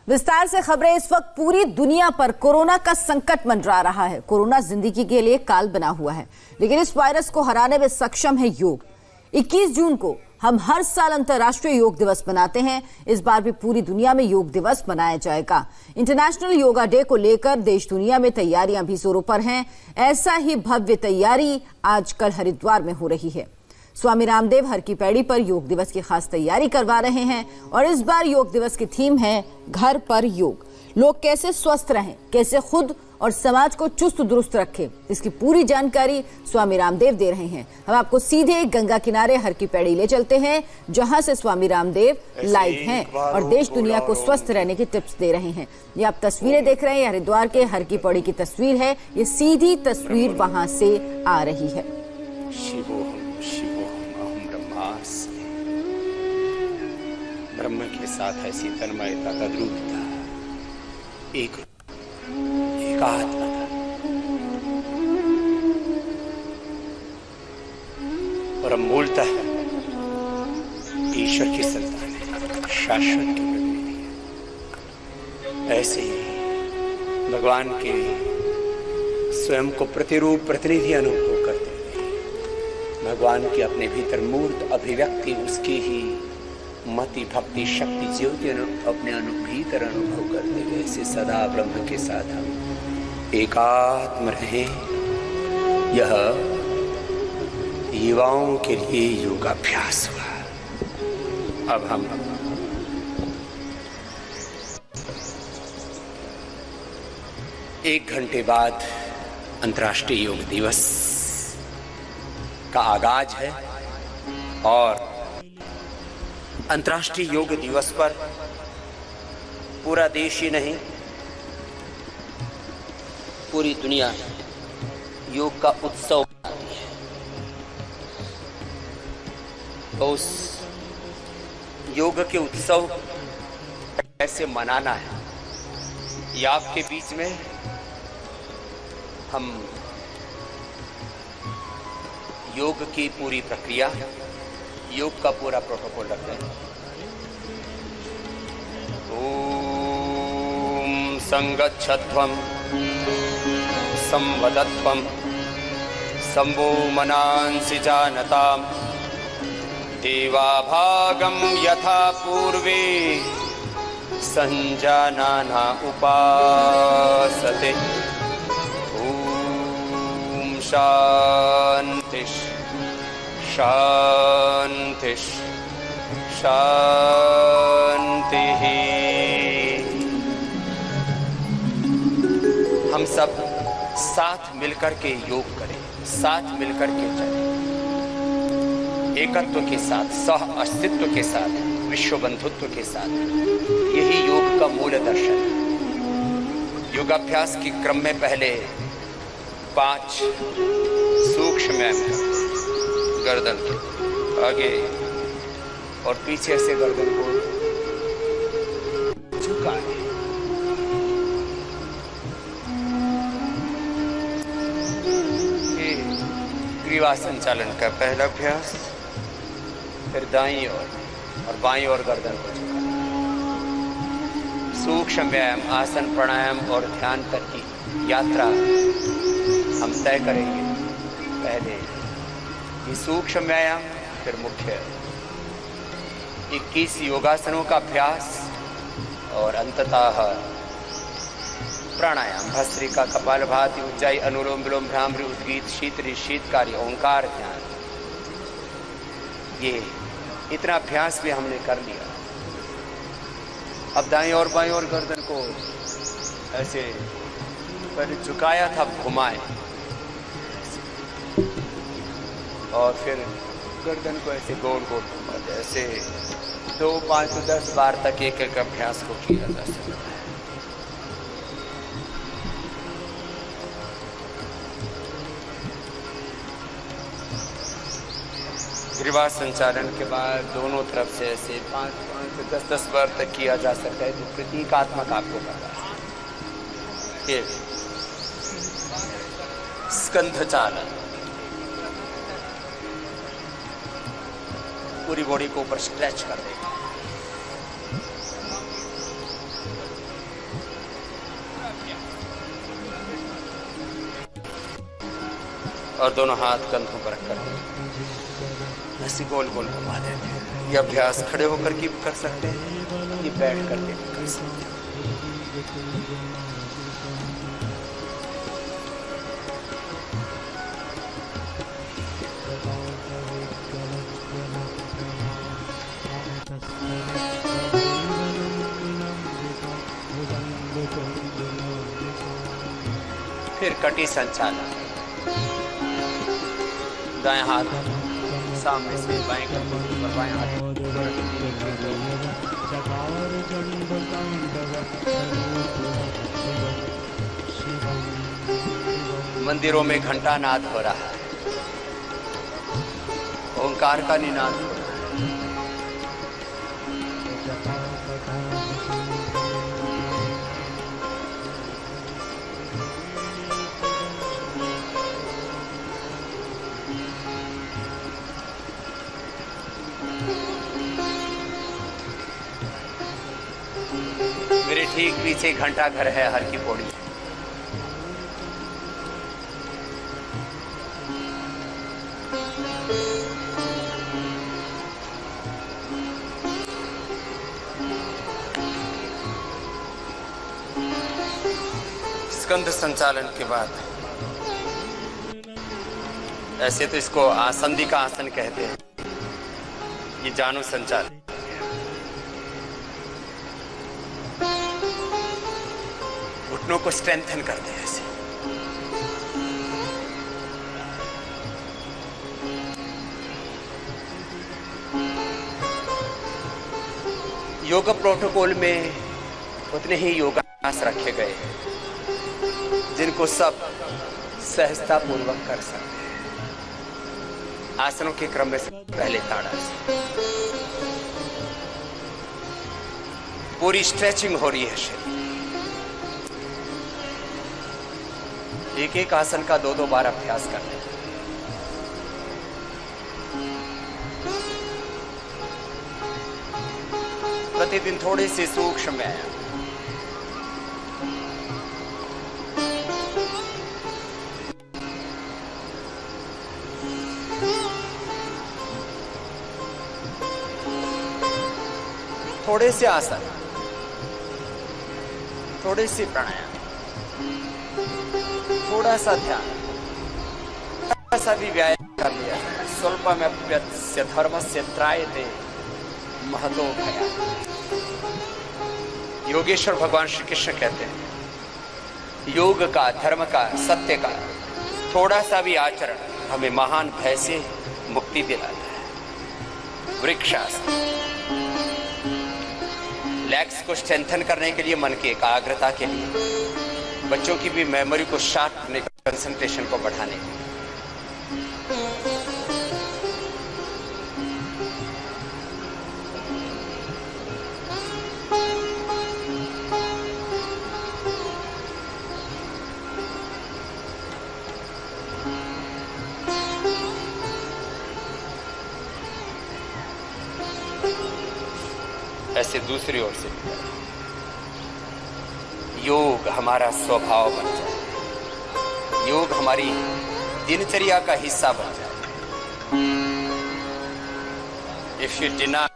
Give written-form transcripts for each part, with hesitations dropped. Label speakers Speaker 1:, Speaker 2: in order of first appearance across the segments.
Speaker 1: विस्तार से खबरें। इस वक्त पूरी दुनिया पर कोरोना का संकट मंडरा रहा है। कोरोना जिंदगी के लिए काल बना हुआ है, लेकिन इस वायरस को हराने में सक्षम है योग। 21 जून को हम हर साल अंतर्राष्ट्रीय योग दिवस मनाते हैं। इस बार भी पूरी दुनिया में योग दिवस मनाया जाएगा। इंटरनेशनल योगा डे को लेकर देश दुनिया में तैयारियां भी जोरों पर हैं। ऐसा ही भव्य तैयारी आजकल हरिद्वार में हो रही है। स्वामी रामदेव हर की पैड़ी पर योग दिवस की खास तैयारी करवा रहे हैं और इस बार योग दिवस की थीम है घर पर योग। लोग कैसे स्वस्थ रहें, कैसे खुद और समाज को चुस्त दुरुस्त रखें, इसकी पूरी जानकारी स्वामी रामदेव दे रहे हैं। हम आपको सीधे गंगा किनारे हर की पैड़ी ले चलते हैं, जहां से स्वामी रामदेव लाइव हैं और देश दुनिया को स्वस्थ रहने की टिप्स दे रहे हैं। ये आप तस्वीरें देख रहे हैं, हरिद्वार के हर की पैड़ी की तस्वीर है। ये सीधी तस्वीर वहां से आ रही है।
Speaker 2: ब्रह्म के साथ ऐसी तन्मयता, तद्रूपता, एक आत्मा और मूलतः ईश्वर की संतान है, शाश्वत की प्रतिनिधि है। ऐसे ही भगवान के स्वयं को प्रतिरूप प्रतिनिधि अनुभव करते हुए भगवान की अपने भीतर मूर्त अभिव्यक्ति, उसकी ही मति भक्ति शक्ति ज्योति अपने भीतर अनुभव करते हुए ऐसे सदा ब्रह्म के साथ हम एकात्म रहें। यह युवाओं के लिए योगाभ्यास हुआ। अब हम एक घंटे बाद अंतर्राष्ट्रीय योग दिवस का आगाज है और अंतर्राष्ट्रीय योग दिवस पर पूरा देश ही नहीं, पूरी दुनिया योग का उत्सव मनाती है। तो उस योग के उत्सव कैसे मनाना है, ये आपके बीच में हम योग की पूरी प्रक्रिया, योग का पूरा प्रोटोकॉल रखते हैं। ओम संगच्छध्वं संवदत्वं संवो मनांसि जानतां देवाभागं यथा पूर्वे संजानाना उपासते। ओम शांति शांति शांति। हम सब साथ मिलकर के योग करें, साथ मिलकर के चलें, एकत्व के साथ, सह अस्तित्व के साथ, विश्व बंधुत्व के साथ। यही योग का मूल दर्शन है। योगाभ्यास के क्रम में पहले 5 सूक्ष्म गर्दन आगे और पीछे से गर्दन को झुकाएं। ये ग्रीवा संचालन का पहला अभ्यास। फिर दाईं और बाईं ओर गर्दन को झुकाएं। सूक्ष्म व्यायाम, आसन, प्राणायाम और ध्यान तक की यात्रा हम तय करेंगे। पहले ये सूक्ष्म व्यायाम, फिर मुख्य 21 योगासनों का अभ्यास और अंततः प्राणायाम, भस्त्रिका, कपालभाति, उज्जाई, अनुलोम विलोम, भ्रामरी, उद्गीत, शीतली, शीतकारी, ओंकार ध्यान। ये इतना अभ्यास भी हमने कर लिया। अब दाएं और बाएं और गर्दन को ऐसे पहले झुकाया था, घुमाए और फिर गर्दन को ऐसे गोल गोल घुमाते। ऐसे 2, 5, 10 बार तक एक एक अभ्यास को किया जा सकता है। ग्रीवा संचालन के बाद दोनों तरफ से ऐसे 5, 5 से 10 बार तक किया जा सकता है। जो प्रतीकात्मक आपको पता है। ये स्कंध चालन, पूरी बॉडी को ऊपर स्ट्रेच कर देगा। और दोनों हाथ कंधों पर रखकर ऐसे गोल गोल घुमा देते हैं। ये अभ्यास खड़े होकर के भी कर सकते हैं, ये बैठ करके भी कर सकते हैं। फिर कटी संचालन, दाएं हाथ सामने से बाएं कंधे पर, बाएं हाथ मंदिरों में घंटा नाद हो रहा है, ओंकार का निनाद हो रहा है। मेरे ठीक पीछे घंटा घर है, हर की पौड़ी। स्कंध संचालन के बाद ऐसे तो इसको आसंदी का आसन कहते हैं, ये जानु संचालन। घुटनों को स्ट्रेंथन करते हैं ऐसे। योगा प्रोटोकॉल में उतने ही योगास रखे गए हैं जिनको सब सहजता पूर्वक कर सकते हैं। आसनों के क्रम में पहले ताड़ासन, पूरी स्ट्रेचिंग हो रही है शरीर। एक एक आसन का 2-2 बार अभ्यास करते हैं। प्रतिदिन थोड़े से सूक्ष्म व्यायाम। थोड़े से आसन, थोड़े से प्राणायाम, थोड़ा सा ध्यान, थोड़ा सा भी व्यायाम कर लिया। स्वल्पमप्यस्य धर्मस्य त्रायते महतो भया। योगेश्वर भगवान श्री कृष्ण कहते हैं, योग का, धर्म का, सत्य का थोड़ा सा भी आचरण हमें महान भय से मुक्ति दिलाता है। वृक्षासन, लेग्स को स्ट्रेंथन करने के लिए, मन की एकाग्रता के लिए, बच्चों की भी मेमोरी को शार्प करने, कंसंट्रेशन को बढ़ाने के लिए। ऐसे दूसरी ओर से योग हमारा स्वभाव बन जाए, योग हमारी दिनचर्या का हिस्सा बन जाए। If you deny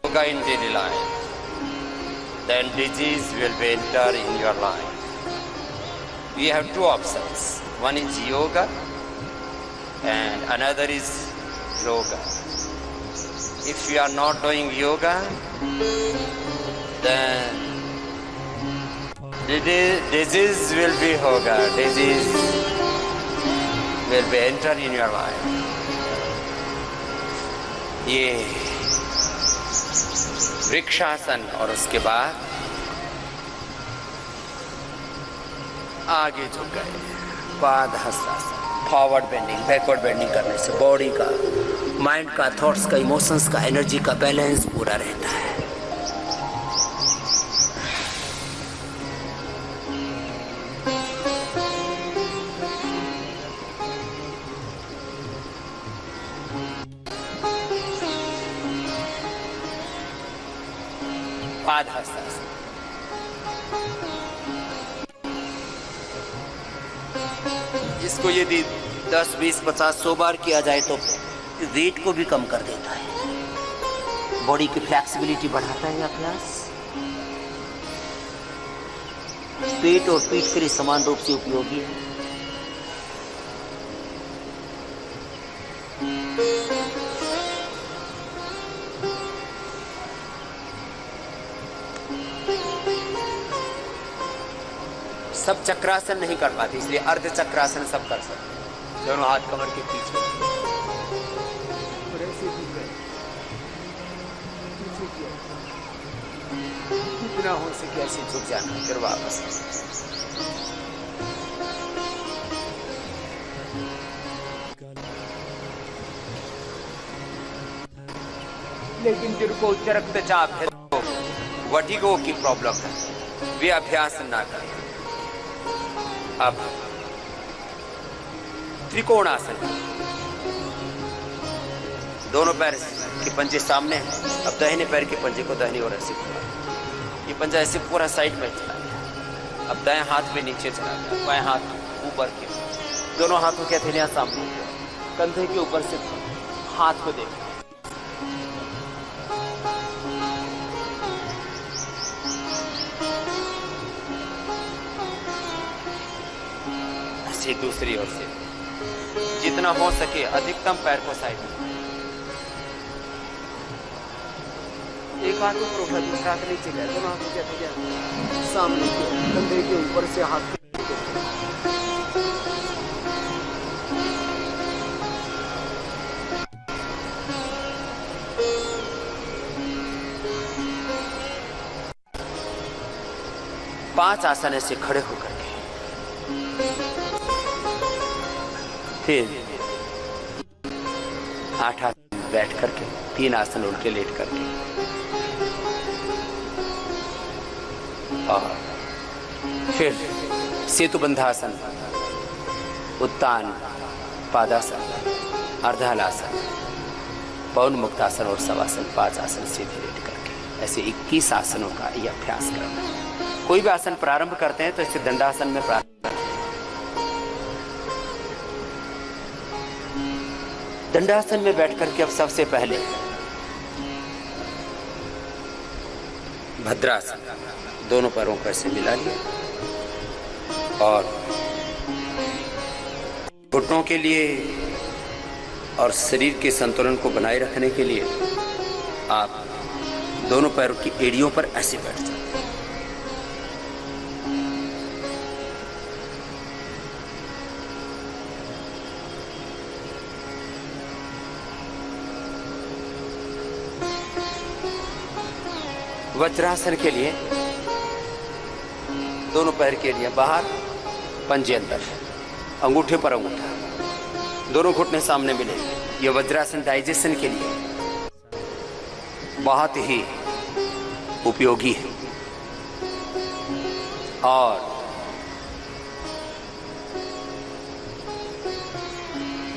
Speaker 2: yoga in daily life, then disease will be enter in your life. We have two options. One is yoga and another is yoga. If you are not doing yoga, then disease will be hoga. Disease will be enter in your life. ये वृक्षासन और उसके बाद आगे झुक गए, padahastasana. Forward bending, backward bending करने से body का, माइंड का, थॉट्स का, इमोशंस का, एनर्जी का बैलेंस पूरा रहता है। पादहस्तासन, इसको यदि
Speaker 3: 10, 20, 50, 100 बार किया जाए तो वेट को भी कम कर देता है, बॉडी की फ्लेक्सिबिलिटी बढ़ाता है अभ्यास। पेट और पीठ के लिए समान रूप से उपयोगी है। सब चक्रासन नहीं कर पाते, इसलिए अर्ध चक्रासन सब कर सकते हैं। दोनों हाथ कमर के पीछे और ऐसे भी गए पीछे किया, जितना हो सके ऐसे झुक जाना, फिर वापस। लेकिन जिनको उच्च रक्तचाप है, तो वर्टिगो की प्रॉब्लम है, वे अभ्यास ना करें। अब त्रिकोणासन, दोनों पैर के पंजे सामने हैं। अब दाहिने पैर के पंजे को दाहिनी ओर ऐसे घुमा, ये पंजा ऐसे पूरा साइड में चला गया। अब दाएं हाथ में नीचे चला गया, बाएं हाथ ऊपर के, दोनों हाथों की हथेलियां सामने, कंधे के ऊपर से हाथ को देखा। ऐसे दूसरी ओर से जितना हो सके अधिकतम पैर को साइड में, एक हाथ ऊपर उठा, दूसरा हाथ नीचे गया, दोनों हाथों के हथेलियां सामने के, कंधे के ऊपर से हाथ। पांच आसन ऐसे खड़े होकर के, फिर 8 आसन बैठ करके, 3 आसन उल्टे लेट करके, और फिर सेतुबंधासन, उत्तान पादासन, अर्धहलासन, पवन मुक्तासन और शवासन, 5 आसन सीधे लेट करके। ऐसे 21 आसनों का यह अभ्यास करना है। कोई भी आसन प्रारंभ करते हैं तो इसे दंडासन में प्रारंभ करते हैं। दंडासन में बैठ करके अब सबसे पहले भद्रासन, दोनों पैरों को ऐसे मिला लिया और घुटनों के लिए और शरीर के संतुलन को बनाए रखने के लिए आप दोनों पैरों की एड़ियों पर ऐसे बैठ जाए। वज्रासन के लिए दोनों पैर के लिए बाहर, पंजे अंदर, अंगूठे पर अंगूठा, दोनों घुटने सामने मिले। यह वज्रासन डाइजेशन के लिए बहुत ही उपयोगी है और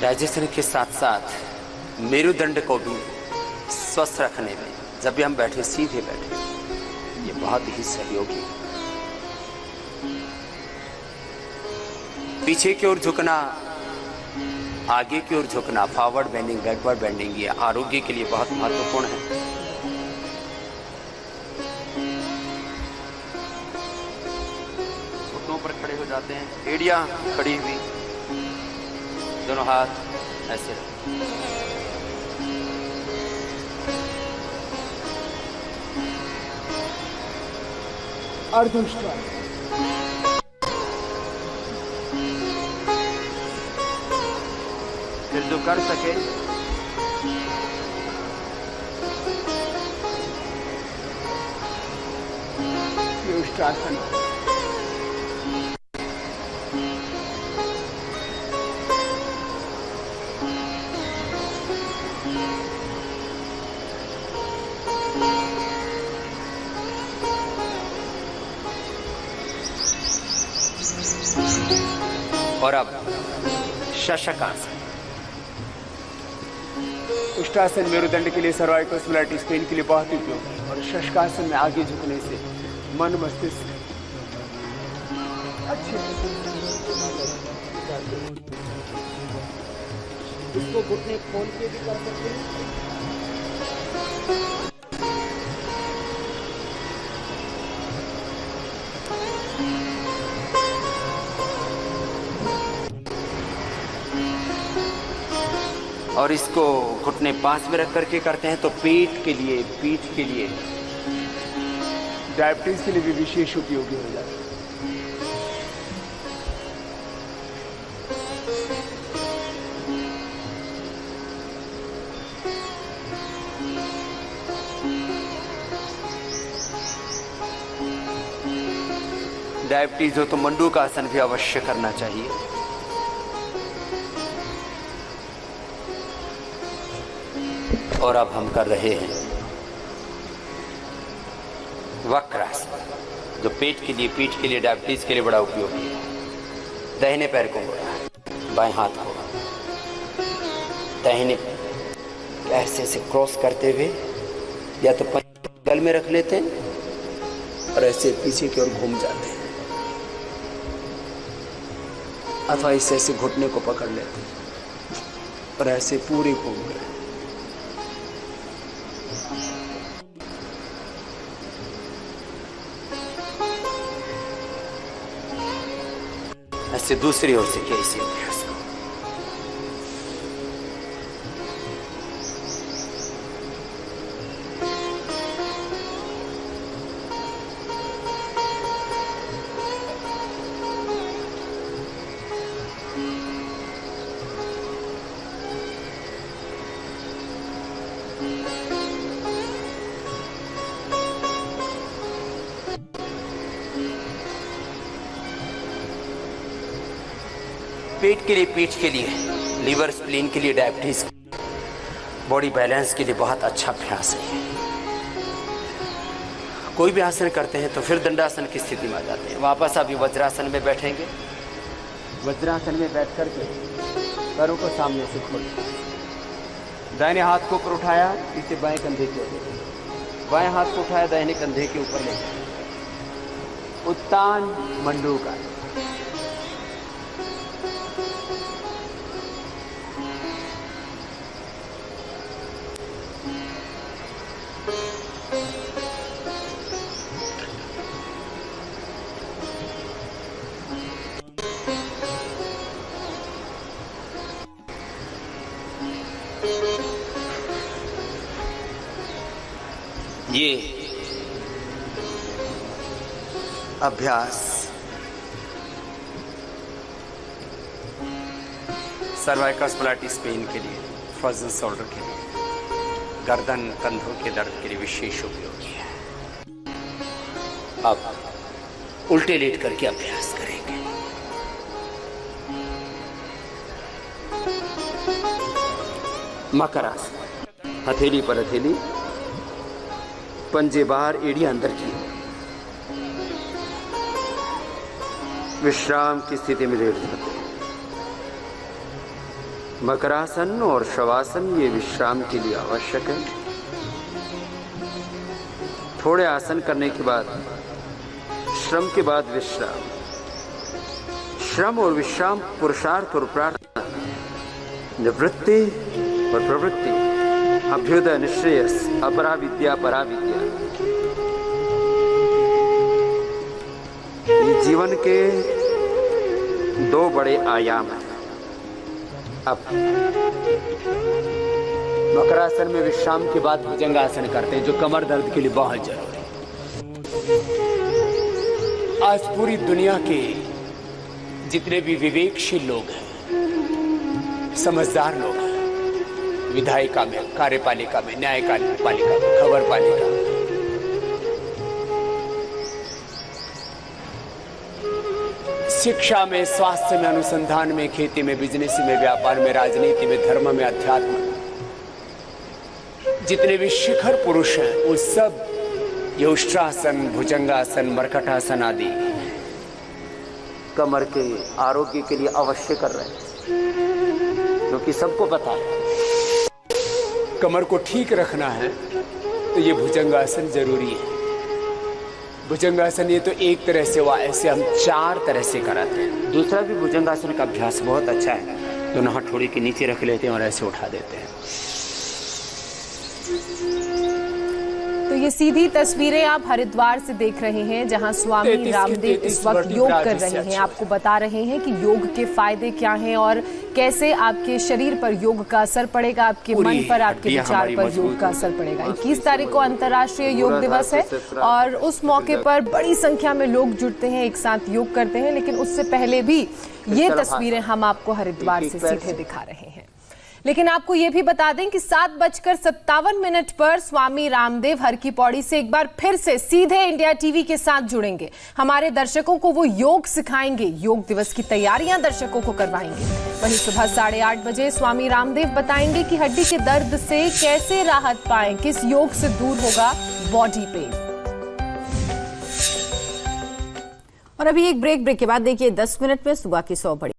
Speaker 3: डाइजेशन के साथ साथ मेरुदंड को भी स्वस्थ रखने में, जब भी हम बैठे सीधे बैठे, ये बहुत ही सहयोगी। पीछे की ओर झुकना, आगे की ओर झुकना, फॉरवर्ड बेंडिंग, बैकवर्ड बेंडिंग, ये आरोग्य के लिए बहुत महत्वपूर्ण है। घुटनों पर खड़े हो जाते हैं, एड़ियां खड़ी हुई, दोनों हाथ ऐसे, अर्धोष्टांग, फिर जो कर सके योष्टासन, और अब शशकासन। उष्टासन मेरुदंड के लिए, सर्वाइकल स्पॉन्डिलाइटिस पेन के लिए बहुत उपयोगी है और शशकासन में आगे झुकने से मन मस्तिष्क अच्छे
Speaker 2: इसको घुटने खोल के भी कर सकते हैं।
Speaker 3: और इसको घुटने पास में रख करके करते हैं तो पीठ के लिए
Speaker 2: डायबिटीज के लिए भी विशेष उपयोगी हो जाता है।
Speaker 3: डायबिटीज हो तो मंडू का आसन भी अवश्य करना चाहिए। और अब हम कर रहे हैं वक्रासन, जो पेट के लिए, पीठ के लिए, डायबिटीज के लिए बड़ा उपयोगी है। दाहिने पैर को मोड़ा, बाएं हाथ को दाहिने ऐसे ऐसे क्रॉस करते हुए या तो गल में रख लेते हैं
Speaker 2: और ऐसे पीछे की ओर घूम जाते हैं, अथवा ऐसे घुटने को पकड़ लेते हैं और ऐसे पूरे घूम गए।
Speaker 3: ऐसे दूसरी ओर से किया इसी अभ्यास को। पेट के लिए, पीठ के लिए, लीवर स्प्लीन के लिए, डायबिटीज, बॉडी बैलेंस के लिए बहुत अच्छा अभ्यास है। कोई भी आसन करते हैं तो फिर दंडासन की स्थिति में आ जाते हैं। वापस अभी वज्रासन में बैठेंगे। वज्रासन में बैठ करके पैरों को सामने से खोल, दाहिने हाथ को ऊपर उठाया, इसे बाएं कंधे के ऊपर, बाएं हाथ को उठाया, दाहिने कंधे के ऊपर ले जाए, उत्तान मंडूका। ये अभ्यास सर्वाइकल स्प्लैटिस पेन के लिए, फ्रोजन शोल्डर के लिए, गर्दन कंधों के दर्द के लिए विशेष उपयोगी है। अब उल्टे लेट करके अभ्यास करेंगे। मकरासन, हथेली पर हथेली, पंजे बाहर, एड़ी अंदर की, विश्राम की स्थिति में लेट जाते हैं। मकरासन और शवासन ये विश्राम के लिए आवश्यक है। थोड़े आसन करने के बाद, श्रम के बाद विश्राम, श्रम और विश्राम, पुरुषार्थ और प्रार्थना, निवृत्ति और प्रवृत्ति, अभ्युदय निश्रेयस, अपरा विद्या परा विद्या, ये जीवन के दो बड़े आयाम हैं। अब मकरासन में विश्राम के बाद भुजंगासन करते हैं, जो कमर दर्द के लिए बहुत जरूरी है। आज पूरी दुनिया के जितने भी विवेकशील लोग हैं, समझदार लोग हैं, विधायिका में, कार्यपालिका में, न्यायपालिका में, खबर पालिका, शिक्षा में, स्वास्थ्य में, अनुसंधान में, खेती में, बिजनेस में, व्यापार में, राजनीति में, धर्म में, अध्यात्म में, जितने भी शिखर पुरुष हैं वो सब ये उष्ट्रासन, भुजंगासन, मरकटासन आदि कमर के आरोग्य के लिए अवश्य कर रहे हैं, क्योंकि सबको पता है कमर को ठीक रखना है तो ये भुजंगासन जरूरी है। भुजंगासन ये तो एक तरह से हुआ, ऐसे हम 4 तरह से कराते हैं। दूसरा भी भुजंगासन का अभ्यास बहुत अच्छा है।
Speaker 2: दोनों हाथ थोड़ी के नीचे रख लेते हैं और ऐसे उठा देते हैं।
Speaker 4: तो ये सीधी तस्वीरें आप हरिद्वार से देख रहे हैं, जहां स्वामी रामदेव इस वक्त योग कर रहे हैं। आपको बता रहे हैं कि योग के फायदे क्या हैं और कैसे आपके शरीर पर योग का असर पड़ेगा, आपके मन पर, आपके विचार पर योग का असर पड़ेगा। 21 तारीख को अंतर्राष्ट्रीय योग दिवस है और उस मौके पर बड़ी संख्या में लोग जुटते हैं, एक साथ योग करते हैं। लेकिन उससे पहले भी ये तस्वीरें हम आपको हरिद्वार से सीधे दिखा रहे हैं। लेकिन आपको ये भी बता दें कि 7:57 पर स्वामी रामदेव हर की पौड़ी से एक बार फिर से सीधे इंडिया टीवी के साथ जुड़ेंगे। हमारे दर्शकों को वो योग सिखाएंगे, योग दिवस की तैयारियां दर्शकों को करवाएंगे। वहीं सुबह 8:30 बजे स्वामी रामदेव बताएंगे कि हड्डी के दर्द से कैसे राहत पाएं, किस योग से दूर होगा बॉडी पेन।
Speaker 1: और अभी एक ब्रेक के बाद देखिए 10 मिनट में सुबह की 100 बड़ी